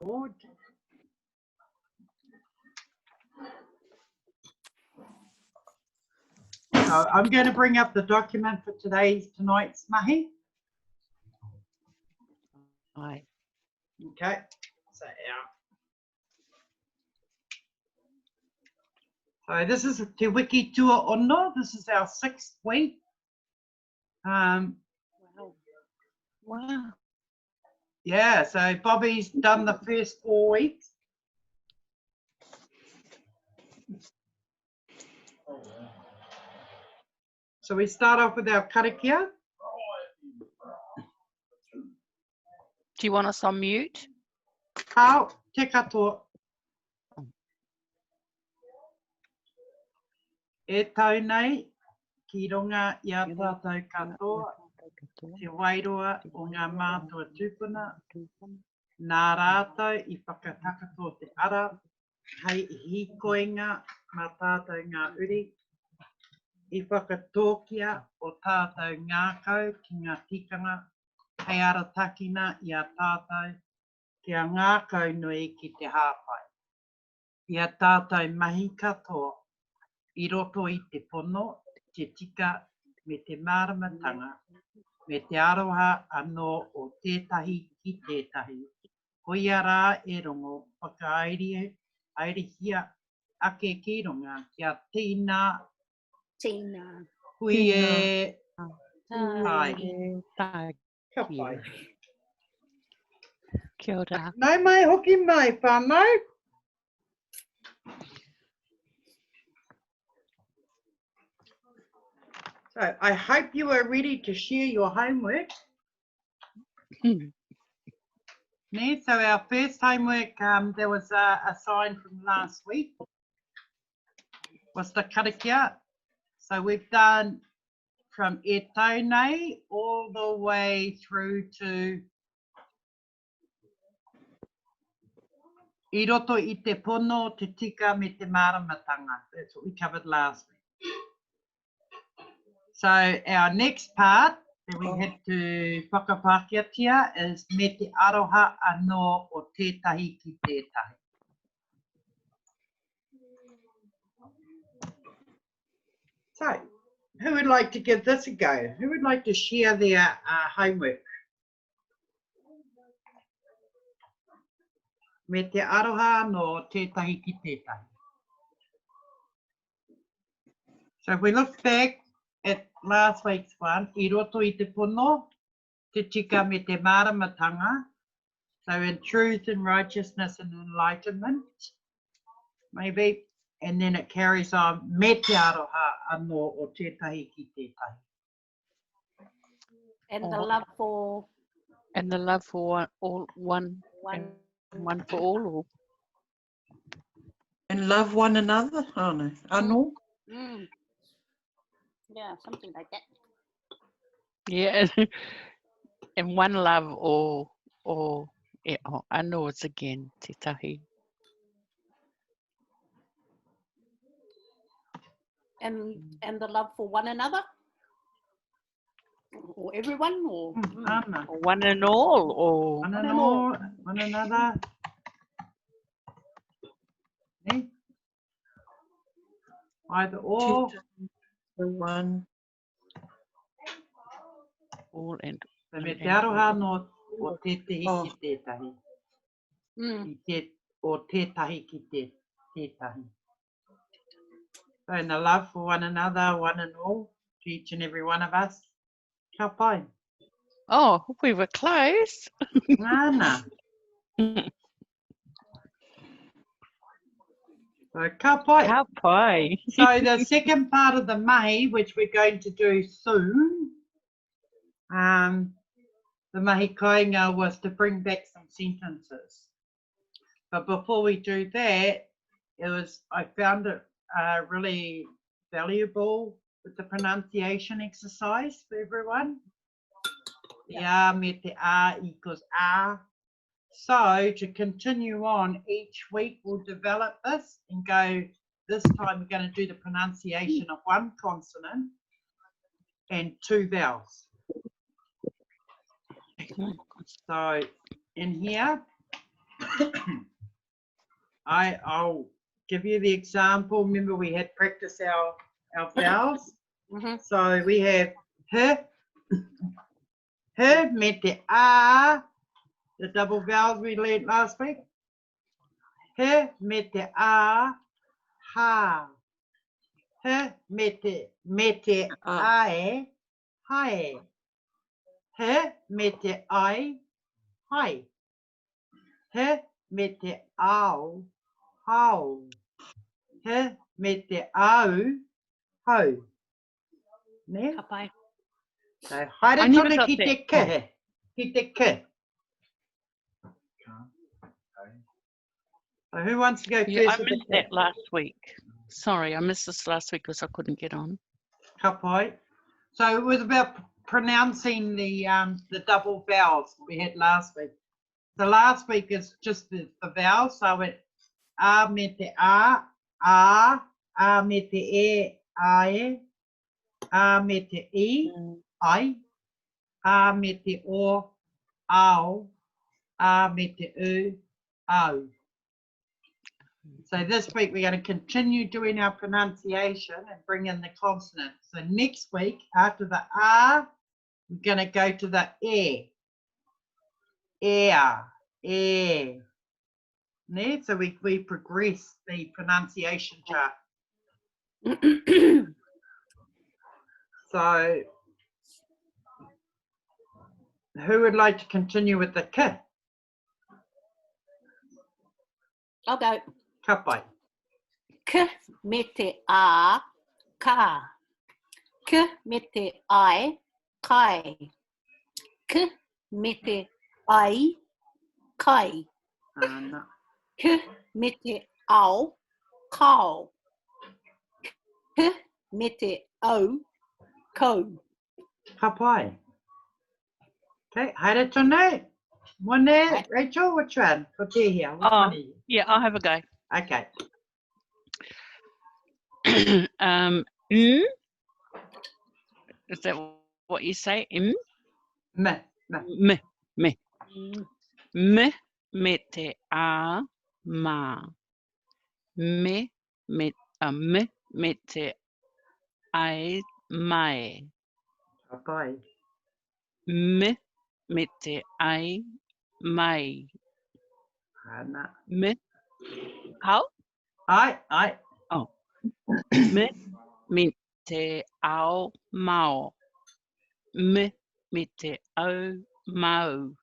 Lord. So I'm going to bring up the document for tonight's mahi. Right. Okay. So this is Te Wiki Tua Ono. This is our 6th week. Wow. Yeah, so Bobby's done the first 4 weeks. So we start off with our karakia. Do you want us on mute? Kao te katoa. E tau nei, ki runga i a tātou katoa, te wairoa o ngā mātua tūpuna, nā rātou i whakatakato te ara, hei hikoinga mā tātou ngā uri, i whakatōkia o tātou ngākau ki ngā tikanga, hei ara takina i a tātou kia ngākau nui ki te hāpai. I a tātou mahi katoa, i roto i te pono, te tika me te māramatanga, me te aroha anō o tētahi ki tētahi. Hoia rā e rongo whakaairihia ake ki runga kia tīna hui e tai. Kia pai. Kia ora. Nau mai hoki mai whānau. So I hope you are ready to share your homework. So our first homework, there was a sign from last week, was the karakia. So we've done from e taunei all the way through to i roto i te pono, te tika me te māramatanga. That's what we covered last week. So our next part that we had to whakapākiatia is me te aroha anō o tētahi ki tētahi. So, who would like to give this a go? Who would like to share their homework? Me te aroha anō tētahi ki tētahi. So if we look back at last week's one, i roto i te pono, te tika me te māramatanga, so in truth and righteousness and enlightenment, maybe, and then it carries on, me te aroha anō o tētahi ki tētahi. And the love for... And the love for one for all? Or? And love one another? Oh no, anō? Yeah, something like that. Yeah, and one love or anō it's again, te tahi. And the love for one another? Or everyone? Or one and all? Or one and all, one another. Eh? Either or. The one. All and So me te aroha no o tētahi ki tētahi. O tētahi ki tētahi. So in the love for one another, one and all, to each and every one of us. Kia pai. Oh, we were close. Ngana. So ka pai. Ka pai. So the second part of the mahi, which we're going to do soon, the mahi koinga was to bring back some sentences. But before we do that, I found it really valuable with the pronunciation exercise for everyone. Yeah, me te a equals a. So to continue on, each week we'll develop this and go, this time we're going to do the pronunciation of one consonant and 2 vowels. So in here, I'll give you the example. Remember, we had practice our vowels. So we have her me te a, the double vowels we learned last week. Her me te a, ha. Her me te ae, hae. Her me te ai, hai. Her me te au, hau. Her me te au, hau. Ne? Ka pai. So, haere I never tonu got ki te that. ke. Ki te ke. So who wants to go Yeah, I first with the missed ke? that last week. Sorry, I missed this last week because I couldn't get on. Ka pai. So it was about pronouncing the double vowels we had last week. So last week is just the vowels. So I went a me te a, me te e, ae, a me te I, ai, a me te o, ao, a me te u, au. So this week we're going to continue doing our pronunciation and bring in the consonants. So next week, after the a, we're going to go to the e. Air, air. Ne? So we progress the pronunciation chart. So who would like to continue with the k? I'll go. Ka pai. K me te a, ka. K me te ai, kai. K me te ai, kai. Ana. K me te au, kau. K me te au, kou. Ka pai. Okay, haere tonu. One there, Right. Rachel, which one? Ko te here. Which Oh. one are you? Yeah, I'll have a go. Okay. Is that what you say? Me. Me me te a ma. Me me te ai mai. Ka pai. Me te ai mai. Ana. Me how? Ai. Me te ao mao. Me te au mau.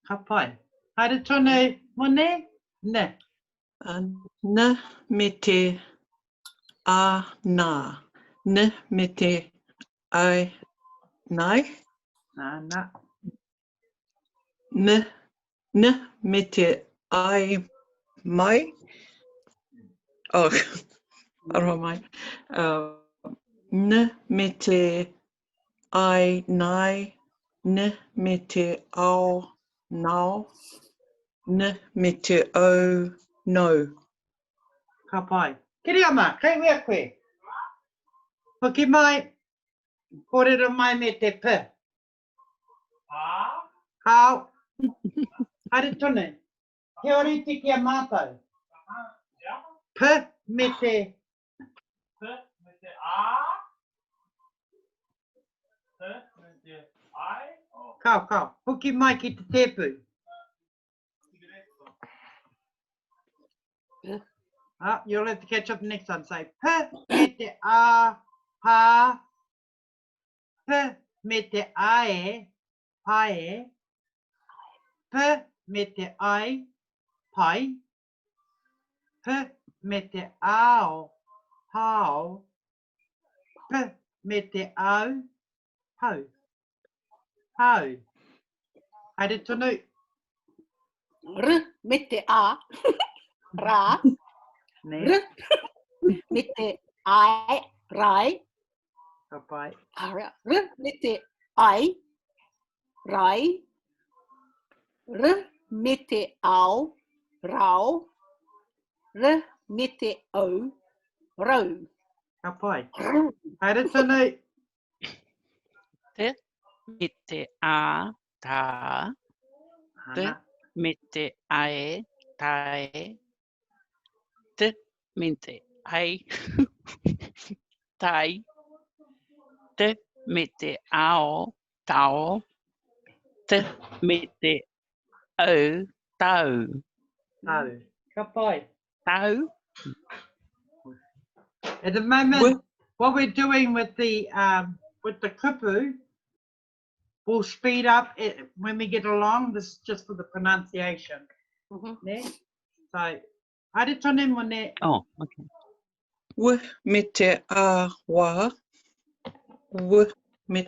Ka pai. Haere tonu. Mone? Ne. Na me te a na. Na me te ai nai. Ana. Na me te ai mai. Oh, aroha mai. Na me te ai nai. Na me te ao nao. Na me te au no. Ka pai. Kiri ama, kei wea koe. Hoki mai, kōrero mai me te p. Hao. Haere tonu. He ori te kia mātou. P me te. Kau. Hoki mai ki te tepu. You'll have to catch up next time. Say p me te a, ha. P me te ae, pae. P me te ai, pai. P me te ao, hao. P me te au, hau. Hau. Haere tonu. R me te a, ra. Ne. R me te ai, rai. Ka pai. R me te ai, rai. R me te au, rau. R me te au, rau. Ka pai. Haere tonu. Me te a ta. Ana. Me te ai tae, te me te ai, tai, te me te ao, tao, te me te au, tau, Tau. Ka pai. tau, At the moment, With, what we're doing with the kupu, we'll speed up it when we get along. This is just for the pronunciation. Ne? So, haere tone mo ne. oh, okay. with me te a wā, with me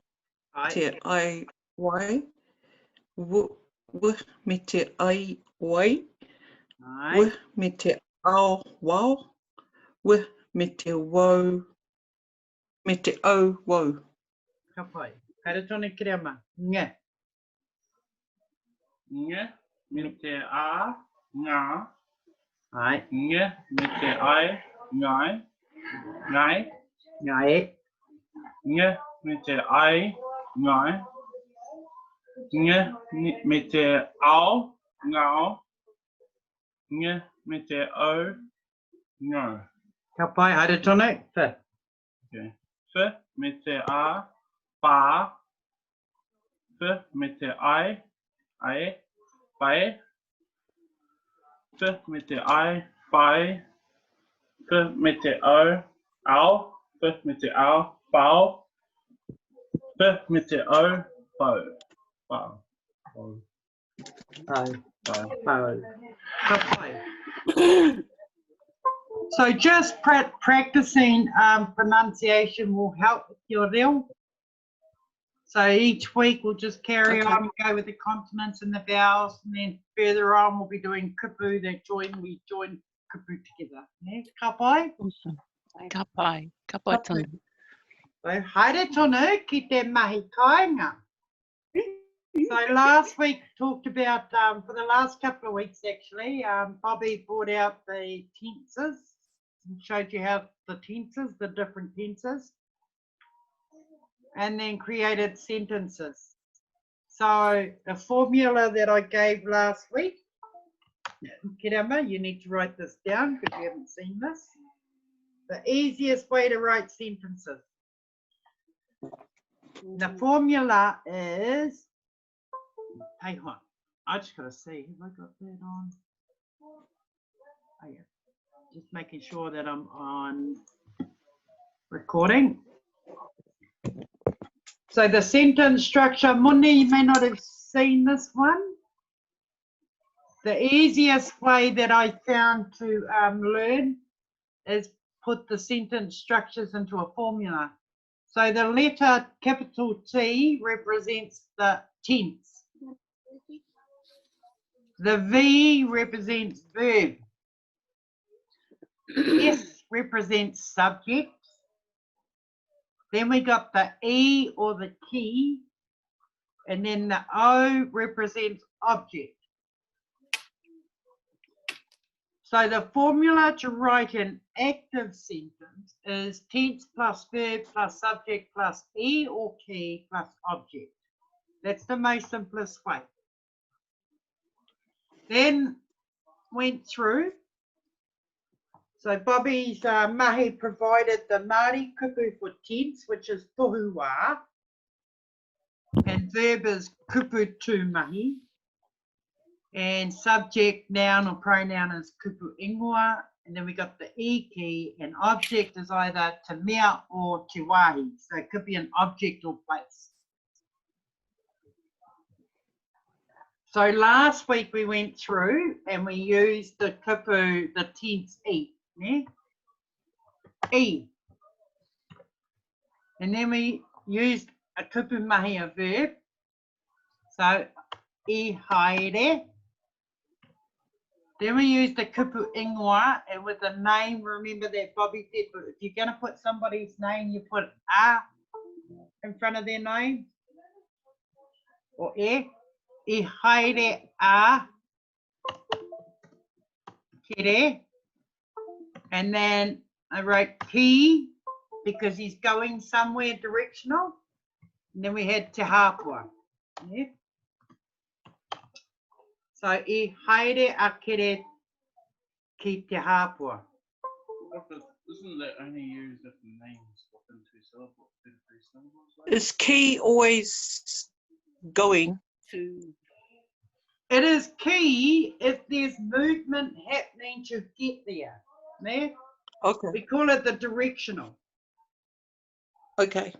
te Ai. ai wai, with me te ai wai, Ai. with me te ao wau, with me te wau, me te au wau. Ka pai. Haere tone ki rea ma. Nge. Nge, me te a, ngā. Ai. Nge, me te ai, ngai. Ngai. Ngai. Nge, me te ai, ngai. Nge, me te ao, ngao. Nge, me te au, ngau. Ka pai. Haere tone. Te. Okay. Whi, me te a, pā. Whi, me te ai, pai. Whi, me te ai, pai. Whi, me te au, ao. Whi, me te ao, pao. Whi, me te au, pau. Pau. Pau. Tau. Pau. Tau. Ka pai. So just practicing pronunciation will help with your reo. So each week we'll just carry Okay. on, go with the consonants and the vowels, and then further on we'll be doing kupu. We join kupu together. Yeah, ka pai. Awesome. Ka pai tonu. So haere tonu ki te mahi kāinga. So last week talked about, for the last couple of weeks actually, Bobby brought out the tenses and showed you how the tenses, the different tenses, and then created sentences. So the formula that I gave last week, Kirama, you need to write this down because you haven't seen this. The easiest way to write sentences. The formula is, hey, hon, I just got to see, have I got that on? Oh, yeah. Just making sure that I'm on recording. So the sentence structure, Muni, you may not have seen this one. The easiest way that I found to learn is put the sentence structures into a formula. So the letter capital T represents the tense. The V represents verb. S represents subject. Then we got the E or the key, and then the O represents object. So the formula to write an active sentence is tense plus verb plus subject plus E or key plus object. That's the most simplest way. Then went through. So Bobby's mahi provided the Māori kupu for tense, which is tohuwa, and verb is kupu tu mahi, and subject, noun or pronoun is kupu ingoa, and then we got the e key, and object is either te mea or te wahi, so it could be an object or place. So last week we went through and we used the kupu, the tense e, yeah? E. And then we used a kupu mahi, a verb. So, e haere. Then we used the kupu ingoa, and with the name, remember that Bobby said, if you're going to put somebody's name, you put a in front of their name. Or e. E haere a. Kere. And then I wrote ki, because he's going somewhere directional. And then we had te hapua. Yeah. So e haere a kere ki te hāpua. Isn't that only used if the name's within 2 syllables, 2 to 3 syllables? Is key always going? To It is key if there's movement happening to get there. Ne? Okay. We call it the directional. Okay.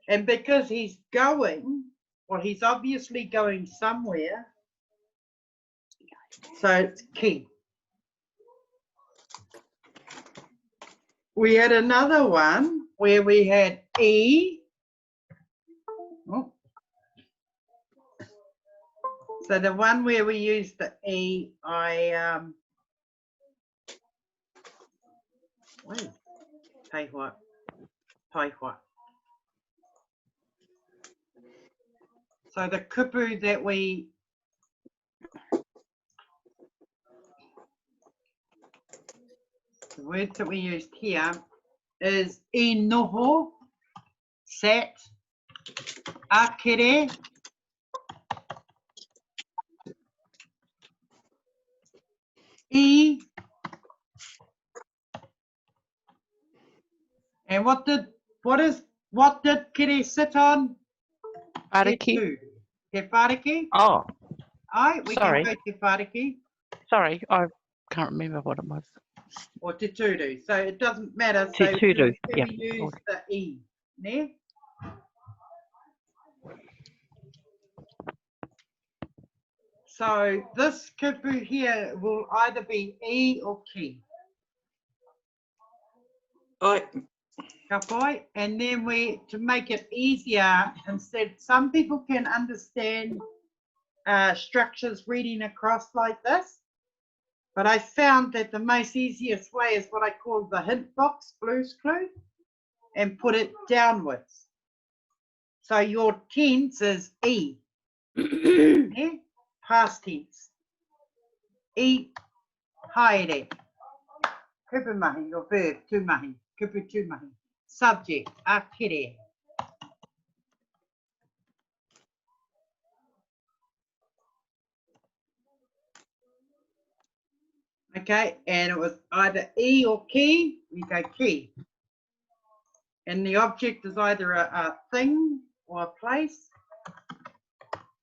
And because he's going, well, he's obviously going somewhere, so it's key. We had another one where we had E. Oh. So the one where we used the E, wait, tell what. So the kupu that the words that we used here is e noho, sat, akere, e, and what did kere sit on? Ariki. Te whareki. Oh, Aye, we sorry. can go te whareki Sorry, I can't remember what it was. or te turu. So it doesn't matter. Te So turu, we yeah. use the e. Ne? So this kupu here will either be e or ki. Ka pai? And then to make it easier, instead, some people can understand structures reading across like this, but I found that the most easiest way is what I call the hint box, Blue's Clue, and put it downwards. So your tense is e, yeah? Past tense. E, haere. Kupu mahi, your verb, tumahi, kupu tumahi. Subject, akere. Okay, and it was either e or ki, we go ki. And the object is either a thing or a place.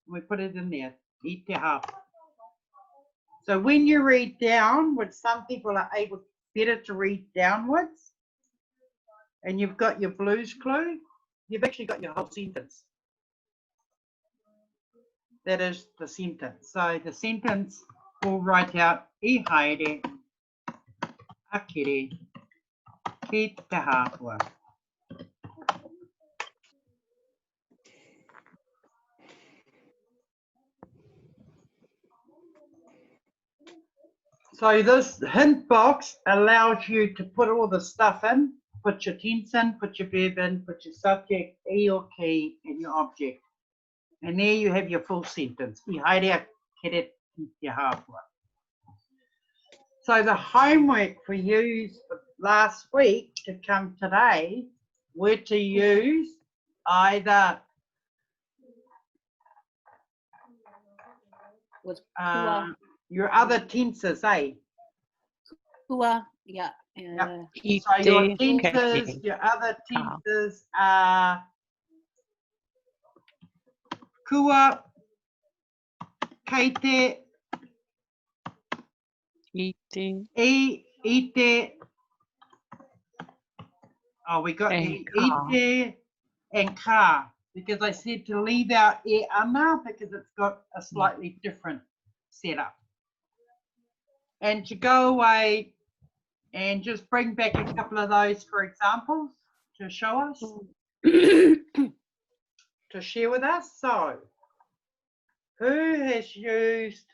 We put it in there, i te hapa. So when you read down, which some people are better to read downwards, and you've got your Blue's Clue, you've actually got your whole sentence. That is the sentence. So the sentence will write out I haere, akere, ki te hāpua. So this hint box allows you to put all the stuff in, put your tense in, put your verb in, put your subject, e or ki, and your object. And there you have your full sentence. I haere akere ki te hāpua. So the homework for you last week to come today were to use either your other tenses, eh? Kua, yeah. Yep. So your tenses, your other tenses are kua, keite, ite. Oh, we got ite and ka, because I said to leave out e ana because it's got a slightly different setup. And to go away and just bring back a couple of those for examples to show us, to share with us. So, who has used,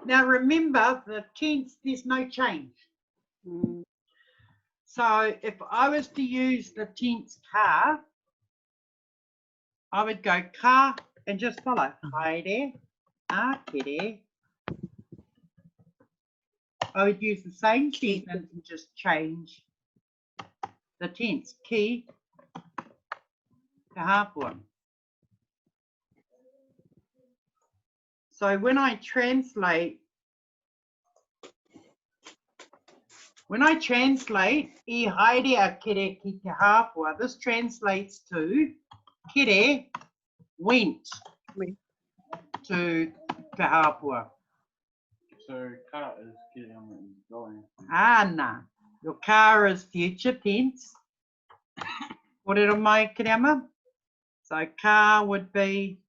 now remember the tense, there's no change. So if I was to use the tense ka, I would go ka and just follow. Haere, akere. I would use the same sentence and just change the tense. Ki, te hāpua. So when I translate When I translate, I haere a kere ki te hāpua, this translates to kere went Went. to te hāpua. So ka is kiriama is going. Ana, your car is future tense. Kōrero mai, kiriama? So car would be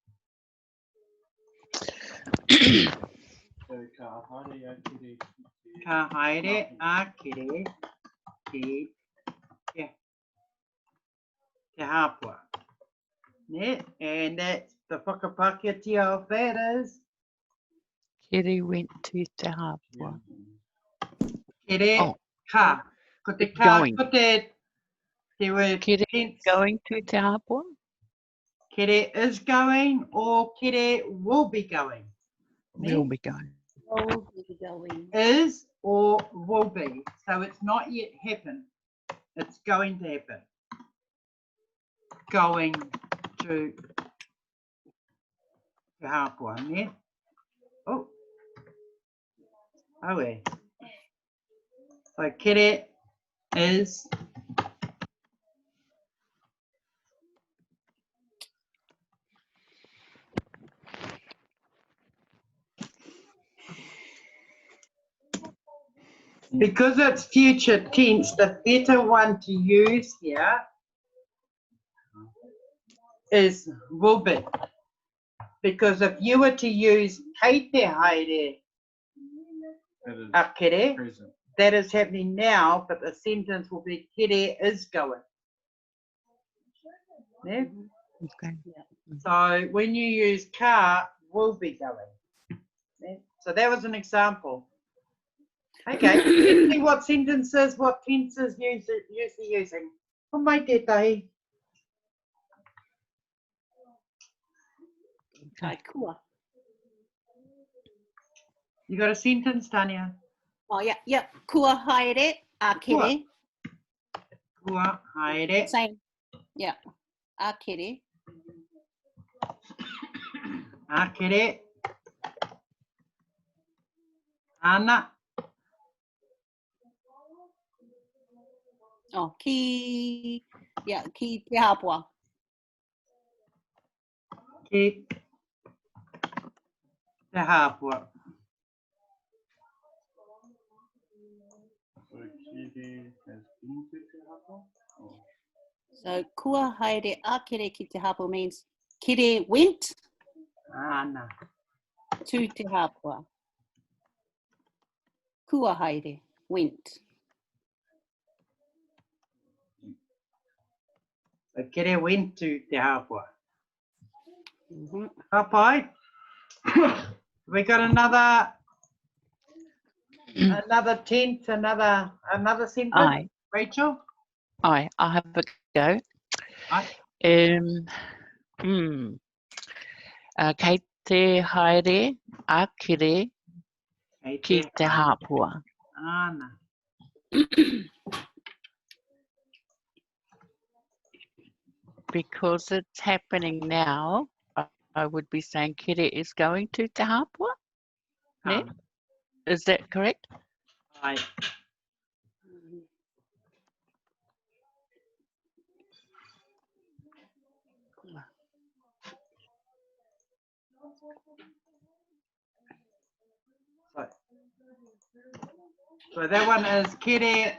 So ka haere a kiri ki te ka haere a kere ki te hāpua. Yeah, and that's the whakapakiatia of that is Kiri went to te hāpua. kere Oh. ka. Ko te It's ka, going. ko te word Kiri tense. going to te hāpua. Kere is going or kere will be going. Will be going. Will be going. Is or will be. So it's not yet happened. It's going to happen. Going to te hāpua, ne? Oh. Oh, eh. So kere is because it's future tense, the better one to use here is will be. Because if you were to use kei te haere That is a kere, present. that is happening now, but the sentence will be kere is going. Yeah? Okay. So when you use car, will be going. Yeah? So that was an example. Okay, let's see what sentences, what tenses usually using. Oh, mai te tahi. Kai kua. You got a sentence, Tanya? Oh, yeah. Kua haere a kere. Kua haere. Same. Yeah. A kere. A kere. Ana. Oh, ki te hāpua. Ki te hāpua. So kiri has been to te hapa. Oh. So kua haere a kere ki te hāpua means kere went Ana. to te hāpua. Kua haere went. So kere went to te hāpua. Mm-hmm. Papai. We got another tense, another sentence. Aye. Rachel? I'll have a go. Aye. Kei te haere a kere Kei ki te hāpua. Ana. Because it's happening now, I would be saying kere is going to te hāpua. Ne? Ana. Is that correct? Aye. So that one is kere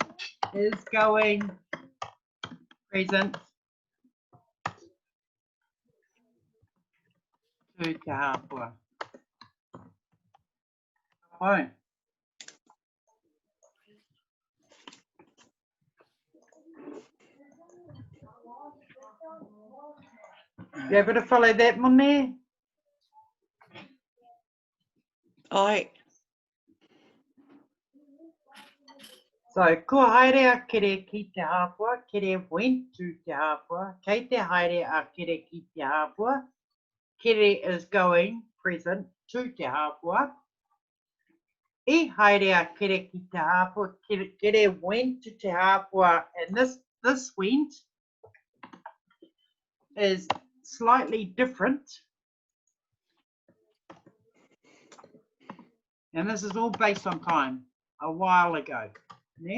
is going present to te hāpua. Fine. You able to follow that, Mone? Ai, So, kua haere a kere ki te hāpua, kere went to te hāpua, kei te haere a kere ki te hāpua, kere is going, present, to te hāpua. I haere a kere ki te hāpua, kere went to te hāpua, and this went is slightly different. And this is all based on time, a while ago. Ne?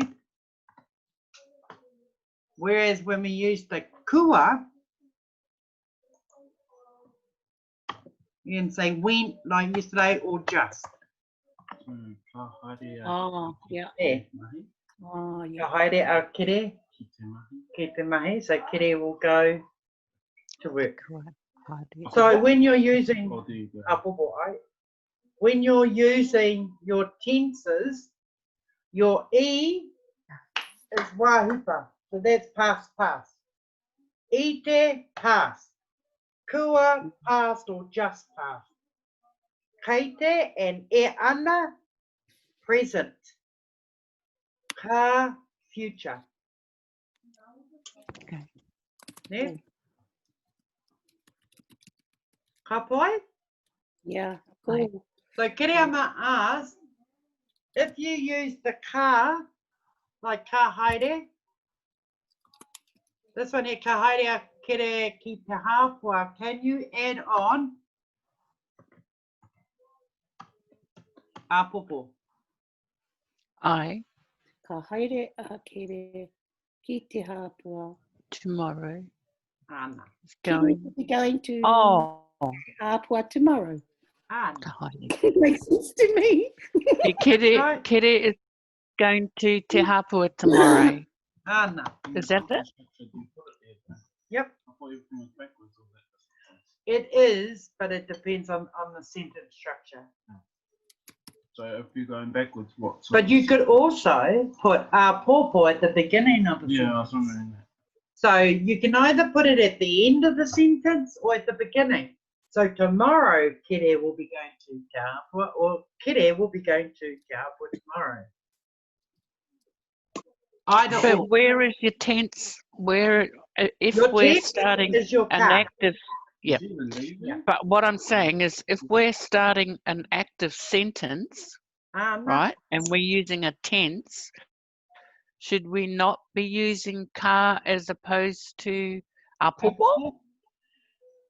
Whereas when we use the kua, you can say went like yesterday or just. Ka haere a Oh, yeah. Yeah. mahi, Oh, Ka yeah. haere a kere, ki te mahi. ki te mahi, so kere will go to work. Haere. So when you're using Oh, there you go. apopo, when you're using your tenses, your e is wahipa, so that's past past. Ite past, kua past or just past. Keite and e ana present. Ka future. Okay. Ne? Ka pai? Yeah. Aye. Cool. So Kiriama asked, if you use the ka, like ka haere, this one here, ka haere a kere ki te hāpua, can you add on apopo? I Ka haere a kere ki te hāpua. tomorrow Ana. is Kiri going. will be going to Oh, hāpua tomorrow. Ana. ka haere. It makes sense to me. Kere, kere is going to Te Hapua tomorrow. Ana. Is that it? Should you put it there? Yep, I thought everything was backwards or that. it is, but it depends on the sentence structure. So if you're going backwards, what? But you could also put popo at the beginning of the Yeah, I sentence. was wondering that. So you can either put it at the end of the sentence or at the beginning. So tomorrow, Kere will be going to Te Hapua, or Kere will be going to Te Hapua tomorrow. Either But or. where is your tense? Where, if Your we're tense starting is your an ka. active, Yep. Is he leaving? Yeah. but what I'm saying is if we're starting an active sentence, No. right, and we're using a tense, should we not be using ka as opposed to apopo?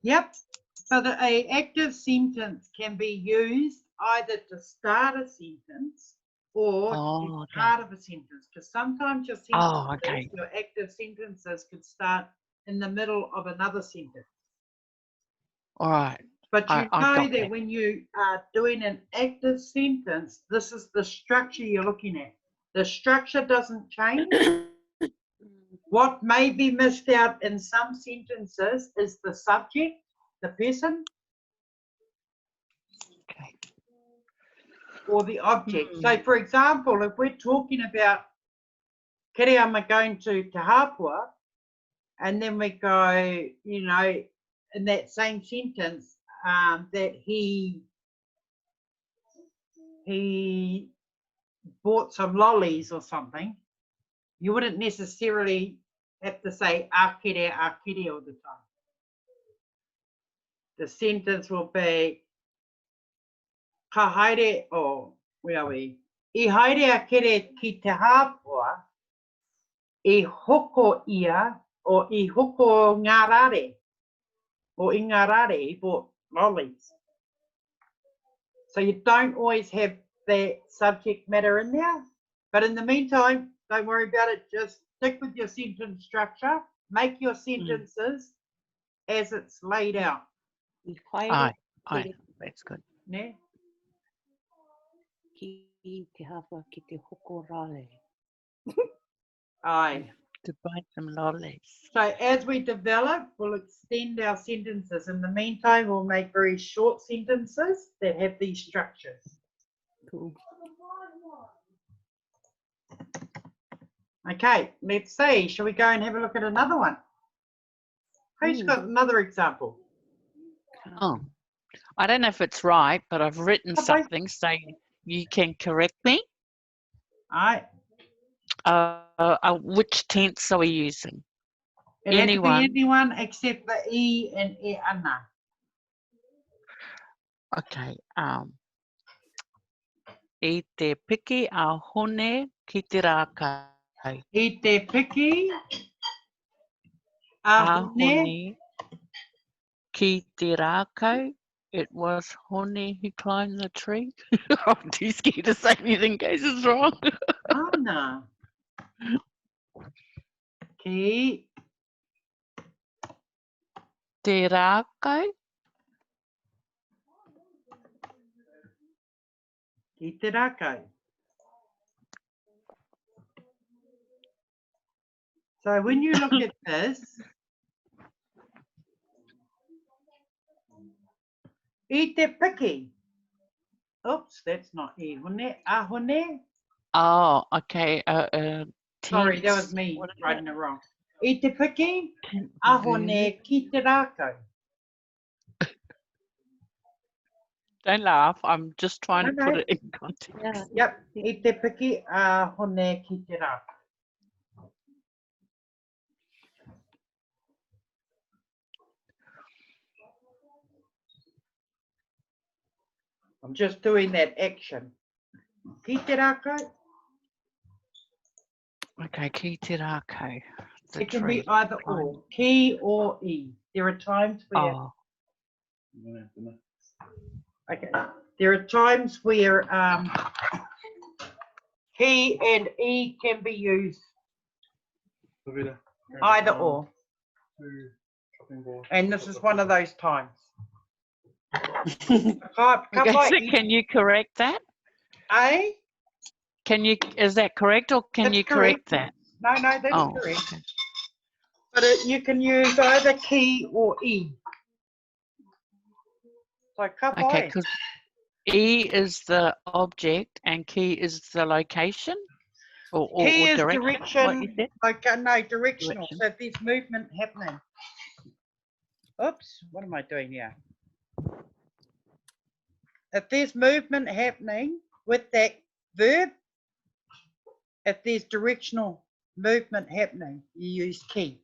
Yep. So that a active sentence can be used either to start a sentence or to be Oh, okay. part of a sentence. Because sometimes your Oh, sentences, okay. your active sentences could start in the middle of another sentence. All right. But you I know got that that. when you are doing an active sentence, this is the structure you're looking at. The structure doesn't change. What may be missed out in some sentences is the subject, the person, Okay. or the object. So, for example, if we're talking about Kiriama going to Te Hapua, and then we go, you know, in that same sentence, that he bought some lollies or something, you wouldn't necessarily have to say akere all the time. The sentence will be ka haere, where are we? I haere akere ki te hāpua, I hoko ia, o I hoko ngā rare, or I ngā rare, I bought lollies. So you don't always have that subject matter in there. But in the meantime, don't worry about it. Just stick with your sentence structure. Make your sentences as it's laid out. I haere Aye. kere Aye. That's good. Ne? ki te hāpua ki te hoko rale. Aye. To buy some lollies. So as we develop, we'll extend our sentences. In the meantime, we'll make very short sentences that have these structures. Cool. Okay, let's see. Shall we go and have a look at another one? Who's got another example? Oh, I don't know if it's right, but I've written Okay. something saying you can correct me. All right. Which tense are we using? It had to Anyone. be anyone except the E and E ana. Okay. I te piki a hone ki te rākai. I te piki a A hone. hone ki te rākau. It was hone who climbed the tree. I'm too scared to say anything in case it's wrong. Ana. Ki Te rākau. Ki te rākau. So when you look at this, I te piki. Oops, that's not I hone. A hone. Oh, okay. Sorry, that was Tense. me What is writing it wrong. I te piki. Tense A verb. hone ki te rākau. Don't laugh. I'm just trying to No, put no. it in context. Yeah. Yep, I te piki a hone ki te rākau. I'm just doing that action. Ki te rākau. Okay, ki te rākau. The It can tree. be either Climb. or, ki or e. There are times where, Oh, okay, there are times where ki and e can be used either or, and this is one of those times. okay. So can you correct that? Eh? Is that correct, or can That's you correct. correct that? No, that's Oh, correct. okay. But you can use either ki or e. So ka Okay, pai. because E is the object and key is the location or Ki is direction. What you direction, said? okay, no, directional. Direction. So if there's movement happening. Oops, what am I doing here? If there's movement happening with that verb, if there's directional movement happening, you use ki.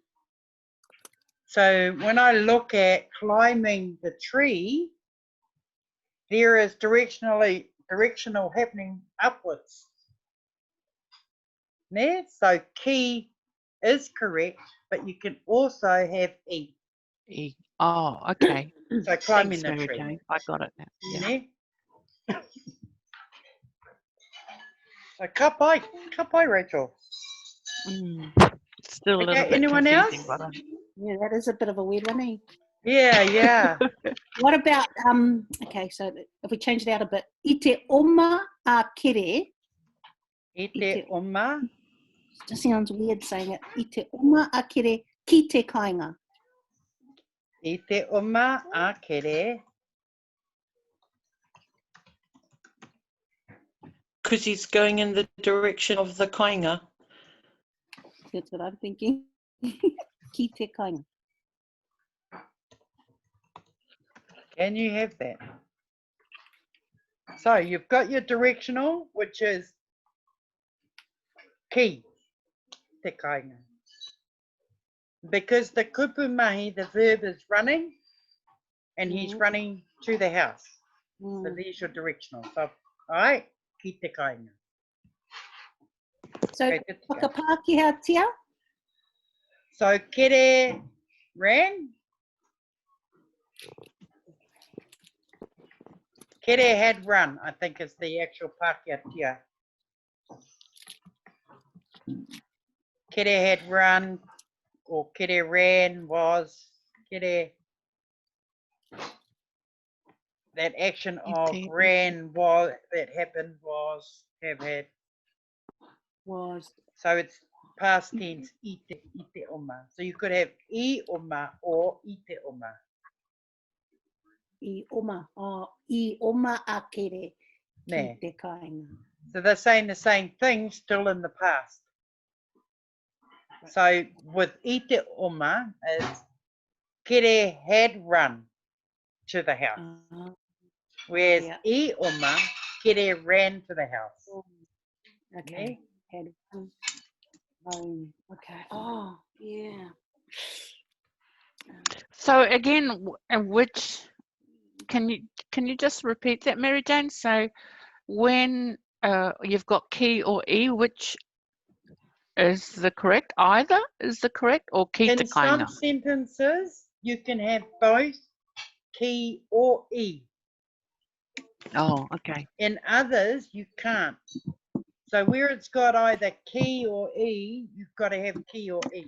So when I look at climbing the tree, there is directional happening upwards. Ne? So ki is correct, but you can also have e. E. Oh, okay. So climbing Thanks, the Mary tree. Jane. I got it now. Yeah. Ne? So ka pai, Rachel. Still a little Okay, bit anyone confusing, else? but Yeah, that is a bit of a weird one, eh? Yeah. What about, okay, so if we change it out a bit, I te oma a kere, I te oma, just sounds weird saying it, I te oma a kere ki te kāinga. I te oma a kere. Because he's going in the direction of the kāinga. That's what I'm thinking. Ki te kāinga. Can you have that? So you've got your directional, which is ki, te kāinga. Because the kupu mahi, the verb is running, and he's running to the house. So there's your directional. So, all right, ki te kāinga. So, Okay, good to go. whakapākehā tia? So kere ran. Kere had run, I think is the actual Pākehā tia. Kere had run, or kere ran was, kere, that action of ran was, that happened was, have had. Was. So it's past tense, ite oma. So you could have I oma or ite oma. I oma a kere Ne. ki te kāinga. So they're saying the same thing, still in the past. So with ite oma is kere had run to the house. Whereas I oma, kere ran to the house. Okay. Had run home. Okay. Oh, yeah. so again, which can you just repeat that, Mary Jane? So when you've got ki or e, which is the correct? Either is the correct, or ki te In some kāinga? sentences, you can have both ki or e. Oh, okay. In others, you can't. So where it's got either ki or e, you've got to have ki or e.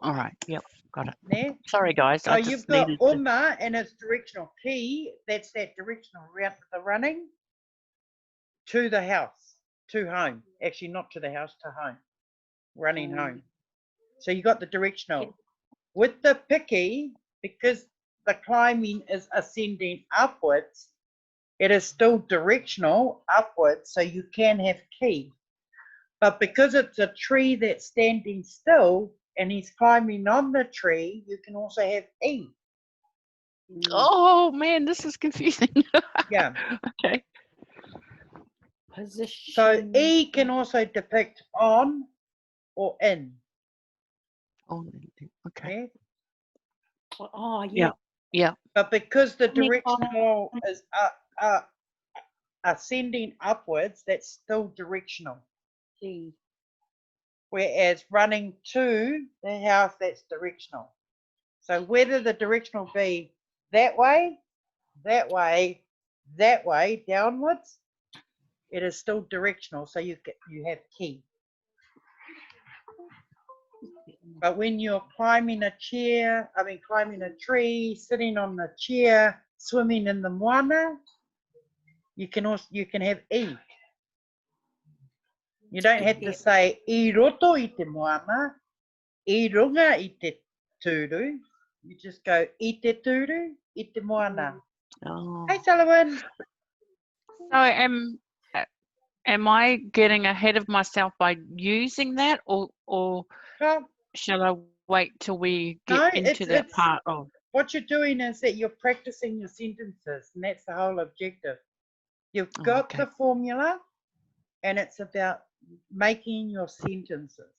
All right. Yep. Got it. Ne? Sorry, guys. So I you've just got needed to. uma and it's directional. Ki, that's that directional route, the running to the house, to home. Actually, not to the house, to home. Running home. So you got the directional. With the piki, because the climbing is ascending upwards, it is still directional upwards, so you can have ki. But because it's a tree that's standing still and he's climbing on the tree, you can also have e. Oh man, this is confusing. Yeah. Okay. Position. So e can also depict on or in. Oh, okay. Yeah? Oh, Yeah. yeah. Yeah. But because the Climbing on- directional is ascending upwards, that's still directional. Gee. Whereas running to the house, that's directional. So whether the directional be that way, that way, that way, downwards, it is still directional. So you have ki. But when you're climbing a chair, climbing a tree, sitting on the chair, swimming in the moana, you can have e. You don't have to say I roto I te moana, I runga I te turu. You just go I te turu, I te moana. Oh. Hey, Sullivan. So am I getting ahead of myself by using that, or Come. shall I wait till we get No, into that part of? what you're doing is that you're practicing your sentences, and that's the whole objective. You've Oh, got okay. the formula, and it's about making your sentences.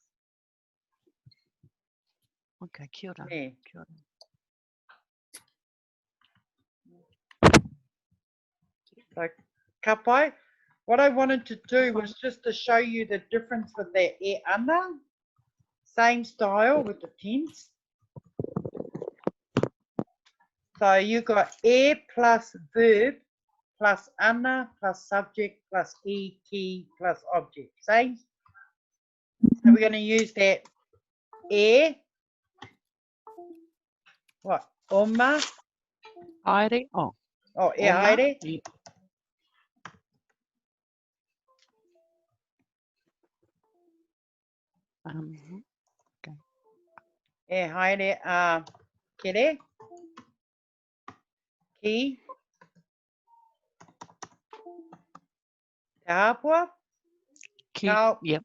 Okay, kia ora. Yeah. Kia ora. So, ka pai, what I wanted to do was just to show you the difference with that e ana, same style with the tense. So you got e plus verb plus ana plus subject plus e, ki plus object. Same. So we're going to use that e, what, oma, Haere. Oh, oh, e oma. haere, Yeah. e haere a kere, ki, te hapua, Ki, kau, yep.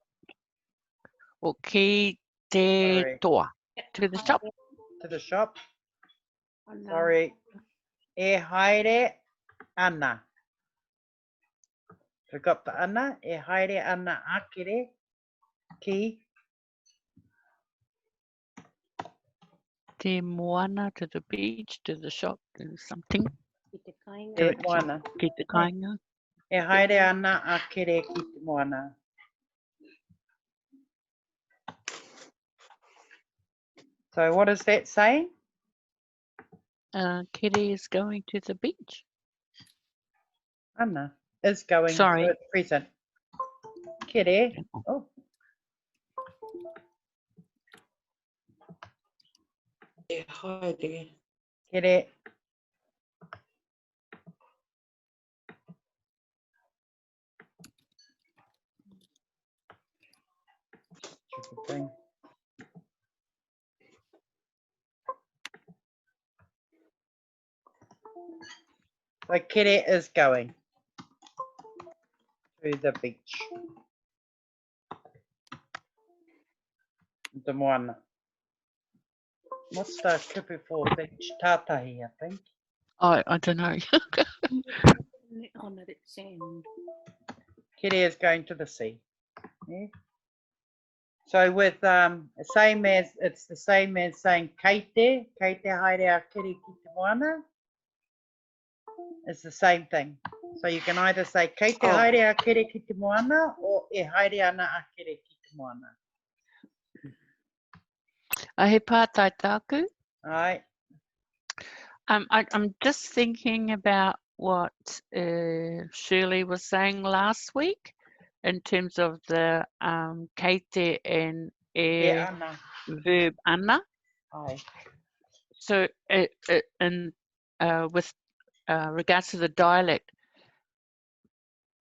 Or ki te Sorry. toa. To the shop. to the shop. Oh, no. Sorry. E haere ana. Forgot the ana. E haere ana akere. Ki. Te moana, to the beach, to the shop, to something. Ki te kāinga. E moana. Ki te kāinga. E haere ana akere ki te moana. So what is that saying? Kitty is going to the beach. Ana is going. Sorry. So it's present. Kere. Oh. E haere. Kere. Stupid thing. So Kere is going to the beach. The moana. What's the kupu for beach? Tātahi, I think. I don't know. Oh, no, that's sand. Kere is going to the sea. Yeah. So with same as it's the same as saying kei te haere a kere ki te moana. It's the same thing. So you can either say kei te Oh. haere a kere ki te moana or e haere ana a kere ki te moana. A he pātai tāku. Alright. I'm just thinking about what Shirley was saying last week in terms of the kei te and e ana. verb ana. Ai. So in with regards to the dialect,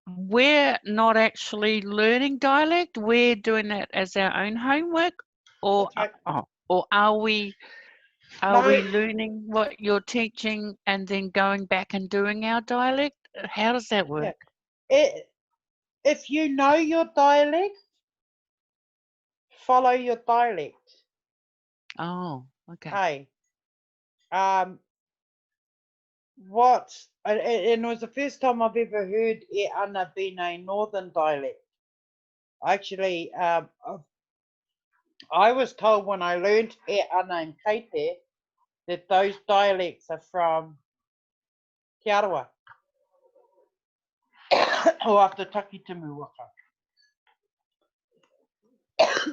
we're not actually learning dialect. We're doing that as our own homework, or Okay. or are we No. learning what you're teaching and then going back and doing our dialect? How does that work? If you know your dialect, follow your dialect. Oh, okay. Hey. And it was the first time I've ever heard e ana being a northern dialect. Actually, I was told when I learned e ana and keite that those dialects are from Te Arawa or after Takitimu waka.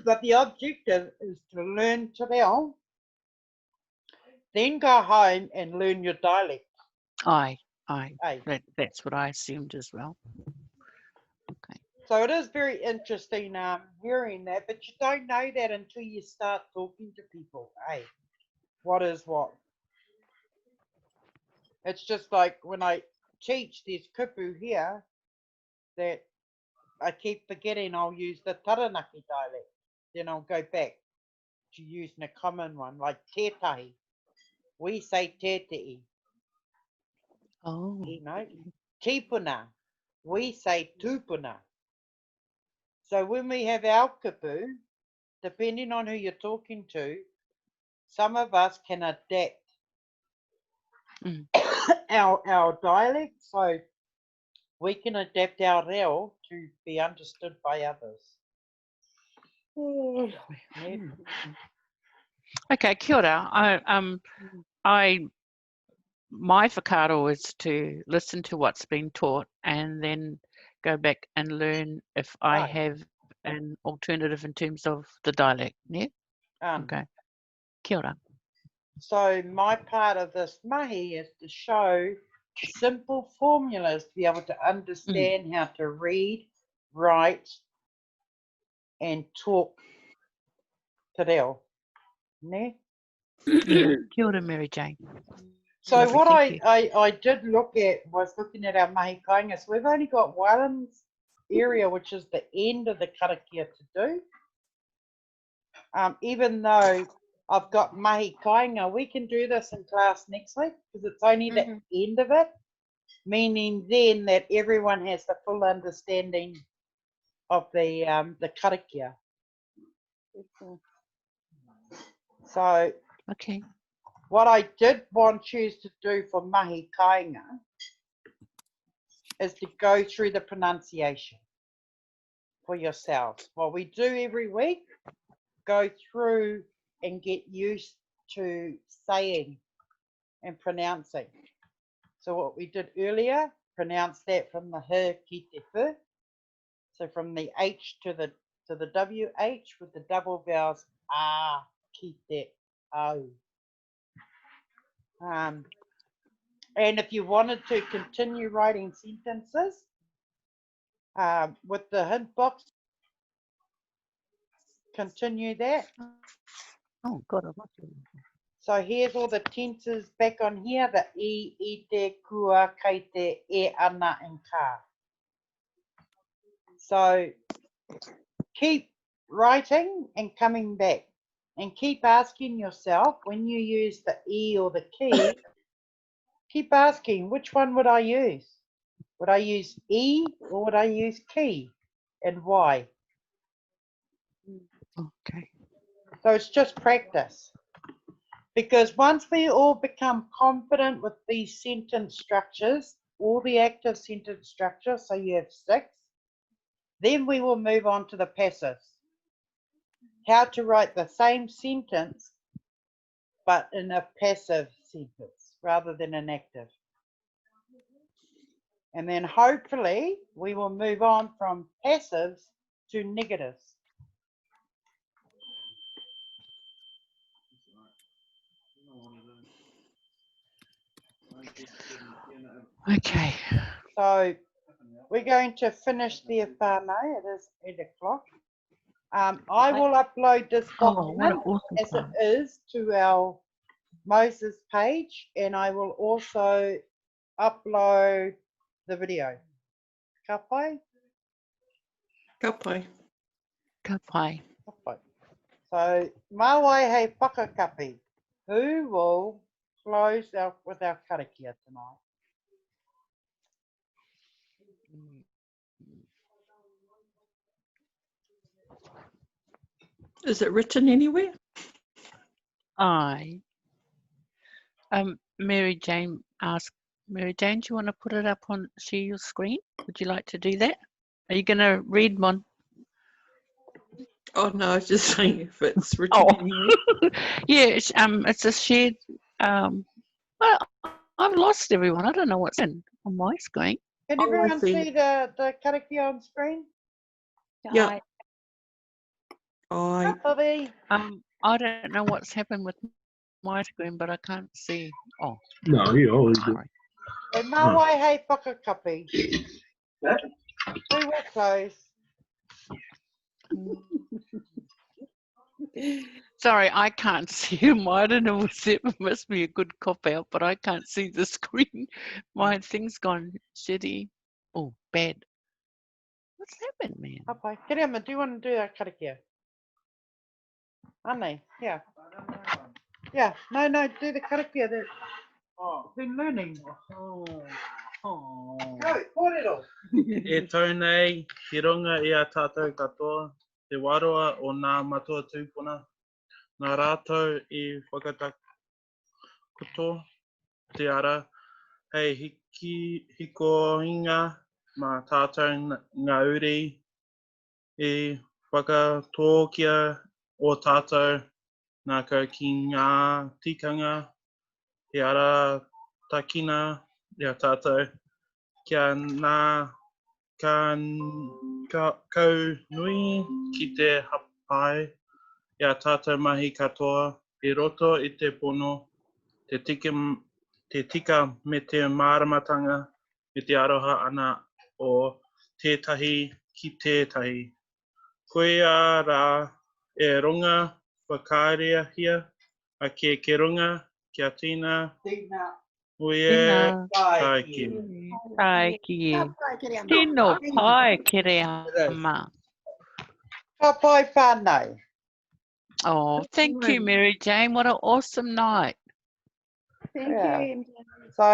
But the objective is to learn te reo, then go home and learn your dialect. Aye. Hey. That's what I assumed as well. Okay. So it is very interesting hearing that, but you don't know that until you start talking to people. Hey, what is what? It's just like when I teach this kupu here, that I keep forgetting I'll use the Taranaki dialect. Then I'll go back to using a common one, like tētahi. We say tētei, Oh. you know. Tīpuna, we say tūpuna. So when we have our kupu, depending on who you're talking to, some of us can adapt our dialect, so we can adapt our reo to be understood by others. Okay, kia ora. My whakaaro is to listen to what's been taught and then go back and learn if I Right. have an alternative in terms of the dialect. Yeah. Okay. Kia ora. So my part of this mahi is to show simple formulas to be able to understand how to read, write, and talk te reo. Ne? Yeah. Kia ora, Mary Jane. So Lovely, what thank you. I did look at was looking at our mahi kainga. So we've only got one area, which is the end of the karakia to do. Even though I've got mahi kainga, we can do this in class next week because it's only the end of it, meaning then that everyone has the full understanding of the karakia. So Okay. what I did want you to do for mahi kainga is to go through the pronunciation for yourselves. What we do every week, go through and get used to saying and pronouncing. So what we did earlier, pronounce that from the h ki te f. So from the h to the wh with the double vowels a ki te au. And if you wanted to continue writing sentences with the hint box, continue that. Oh, God. So here's all the tenses back on here, the ite, kua, kaite, e, ana, and ka. So keep writing and coming back. And keep asking yourself, when you use the e or the ki, keep asking, which one would I use? Would I use e or would I use ki? And why? Okay. So it's just practice. Because once we all become confident with these sentence structures, all the active sentence structures, so you have 6, then we will move on to the passives. How to write the same sentence, but in a passive sentence rather than an active. And then hopefully we will move on from passives to negatives. Okay. So we're going to finish there, whānau. It is 8 o'clock. I will upload this Oh, what an document awesome as it time. is to our Moses page, and I will also upload the video. Ka pai? Ka pai. Ka pai. Ka pai. So, mawai hei whakakapi. Who will close out with our karakia tonight? Is it written anywhere? Mary Jane asked, Mary Jane, do you want to put it up on, share your screen? Would you like to do that? Are you going to read one? Oh no, I was just saying if it's written Oh. anywhere. Yeah, it's a shared, well, I've lost everyone. I don't know what's in on my screen. Can Oh, I everyone see. see the karakia on screen? Yeah. Ka pai. I don't know what's happened with my screen, but I can't see. Oh, No, you always do. sorry. E mawai hei whakakapi. Who will close? Sorry, I can't see him. I don't know what's it. Must be a good cop out, but I can't see the screen. My thing's gone shitty. Oh, bad. What's happened, man? Ka pai. Kiriama, do you want to do that karakia? Anei, yeah. Yeah, no, do the karakia. Been learning. Go, kōrero. E taunei, ki runga i a tātou katoa, te waroa o nā matua tūpuna, nā rātou i whakatakoto, te ara, hei hikoinga mā tātou ngā uri, i whakatōkia o tātou nā kau ki ngā tikanga, te ara takina i a tātou, kia nā kau nui ki te hapai i a tātou mahi katoa, i roto i te pono, te tika me te māramatanga, me te aroha ana o tētahi ki tētahi. Koe a rā e runga whakāreahia a ke runga kia tīna Tina. Oie, Tina. tai ki. Tai ki. Ka pai, Kiriama. Tino pai kere ama. Ka pai whānau. Oh, thank you, Mary Jane. What an awesome night. Thank Yeah. you. So,